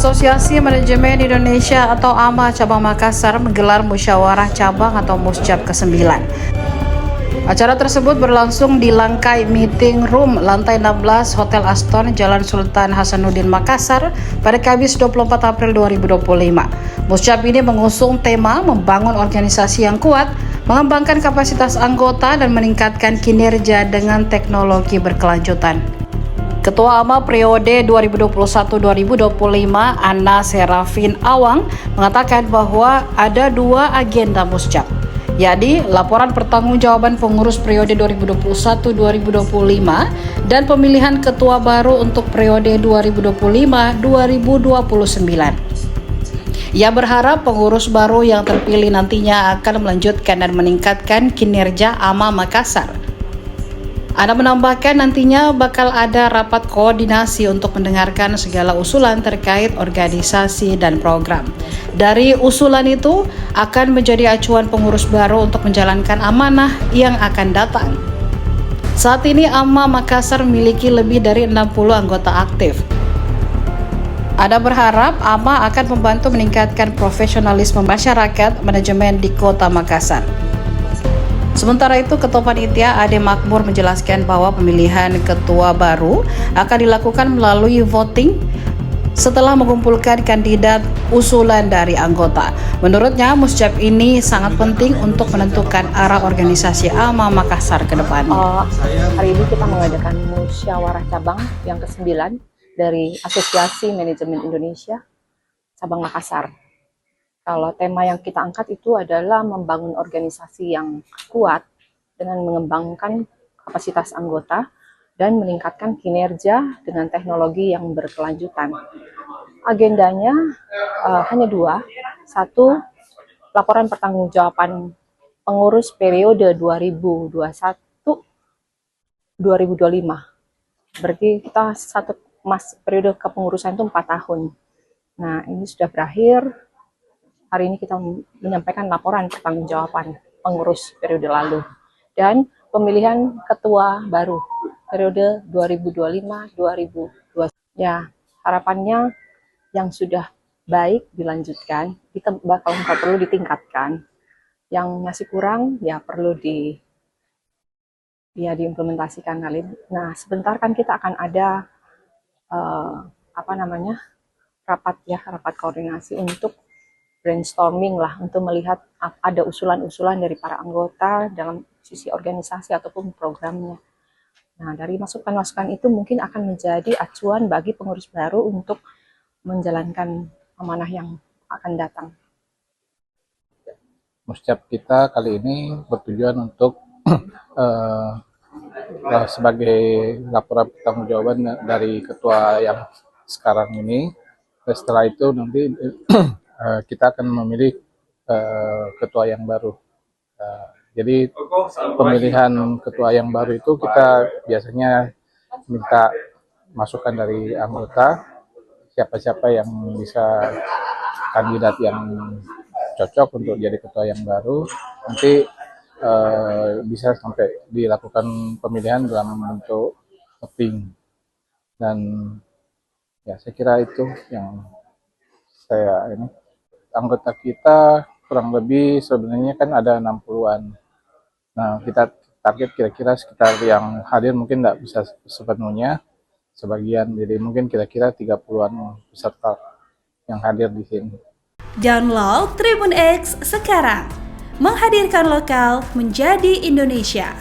Asosiasi Manajemen Indonesia atau AMA Cabang Makassar menggelar musyawarah cabang atau Muscab ke-9. Acara tersebut berlangsung di Langkai Meeting Room lantai 16 Hotel Aston, Jalan Sultan Hasanuddin Makassar pada Kamis 24 April 2025. Muscab ini mengusung tema membangun organisasi yang kuat, mengembangkan kapasitas anggota dan meningkatkan kinerja dengan teknologi berkelanjutan. Ketua AMA periode 2021-2025 Anna Serafin Awang mengatakan bahwa ada dua agenda Muscab, yakni laporan pertanggungjawaban pengurus periode 2021-2025 dan pemilihan ketua baru untuk periode 2025-2029. Ia berharap pengurus baru yang terpilih nantinya akan melanjutkan dan meningkatkan kinerja AMA Makassar. Ana menambahkan nantinya bakal ada rapat koordinasi untuk mendengarkan segala usulan terkait organisasi dan program. Dari usulan itu akan menjadi acuan pengurus baru untuk menjalankan amanah yang akan datang. Saat ini AMA Makassar memiliki lebih dari 60 anggota aktif. Ana berharap AMA akan membantu meningkatkan profesionalisme masyarakat manajemen di Kota Makassar. Sementara itu, Ketua Panitia Ade Makmur menjelaskan bahwa pemilihan ketua baru akan dilakukan melalui voting setelah mengumpulkan kandidat usulan dari anggota. Menurutnya, Muscab ini sangat penting untuk menentukan arah organisasi AMA Makassar ke depan. Hari ini kita mengadakan musyawarah cabang yang ke-9 dari Asosiasi Manajemen Indonesia Cabang Makassar. Kalau tema yang kita angkat itu adalah membangun organisasi yang kuat dengan mengembangkan kapasitas anggota dan meningkatkan kinerja dengan teknologi yang berkelanjutan. Agendanya hanya dua. Satu, laporan pertanggungjawaban pengurus periode 2021-2025. Berarti kita satu periode kepengurusan itu 4 tahun. Nah, ini sudah berakhir. Hari ini kita menyampaikan laporan pertanggungjawaban pengurus periode lalu dan pemilihan ketua baru periode 2025-2029. Ya, harapannya yang sudah baik dilanjutkan, kalau nggak perlu ditingkatkan. Yang masih kurang ya perlu diimplementasikan kali. Nah, sebentar kan kita akan ada rapat koordinasi untuk brainstorming lah, untuk melihat ada usulan-usulan dari para anggota dalam sisi organisasi ataupun programnya. Nah, dari masukan-masukan itu mungkin akan menjadi acuan bagi pengurus baru untuk menjalankan amanah yang akan datang. Muscab kita kali ini bertujuan untuk sebagai laporan pertanggungjawaban dari ketua yang sekarang ini. Setelah itu nanti kita akan memilih ketua yang baru. Jadi pemilihan ketua yang baru itu kita biasanya minta masukan dari anggota, siapa-siapa yang bisa kandidat yang cocok untuk jadi ketua yang baru. Nanti bisa sampai dilakukan pemilihan dalam bentuk voting. Dan ya saya kira itu yang saya ini. Anggota kita kurang lebih sebenarnya kan ada 60-an. Nah, kita target kira-kira sekitar yang hadir mungkin tidak bisa sepenuhnya, sebagian. Jadi mungkin kira-kira 30-an peserta yang hadir di sini. Download Tribun X sekarang, menghadirkan lokal menjadi Indonesia.